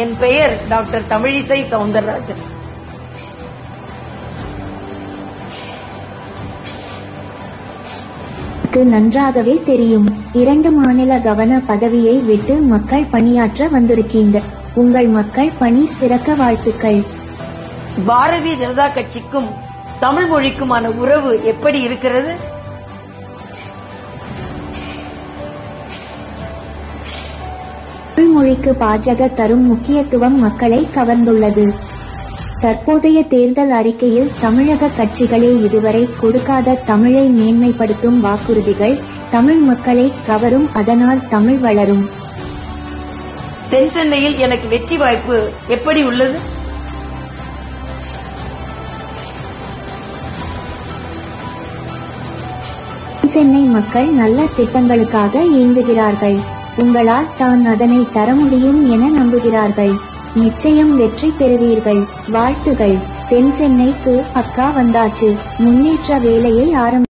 என் பெயர் டாக்டர் தமிழிசை சவுந்தரராஜன். நன்றாகவே தெரியும். 2 மாநில கவர்னர் பதவியை விட்டு மக்கள் பணியாற்ற வந்திருக்கீங்க. உங்கள் மக்கள் பணி சிறக்க வாழ்த்துக்கள். பாரதிய ஜனதா கட்சிக்கும் தமிழ் மொழிக்குமான உறவு எப்படி இருக்கிறது? தமிழ் மொழிக்கு பாஜக தரும் முக்கியத்துவம் மக்களை கவர்ந்துள்ளது. தற்போதைய தேர்தல் அறிக்கையில் தமிழக கட்சிகளே இதுவரை கொடுக்காத தமிழை மேன்மைப்படுத்தும் வாக்குறுதிகள் தமிழ் மக்களை கவரும். அதனால் தமிழ் வளரும். தென் சென்னையில் எனக்கு வெற்றி வாய்ப்பு எப்படி உள்ளது? சென்னை மக்கள் நல்ல திட்டங்களுக்காக ஏங்குகிறார்கள். உங்களால் தான் அதனை தர முடியும் என நம்புகிறார்கள். நிச்சயம் வெற்றி பெறுவீர்கள். வாழ்த்துகள். தென் சென்னைக்கு அக்கா வந்தாச்சு. முன்னேற்ற வேலையை ஆரம்பி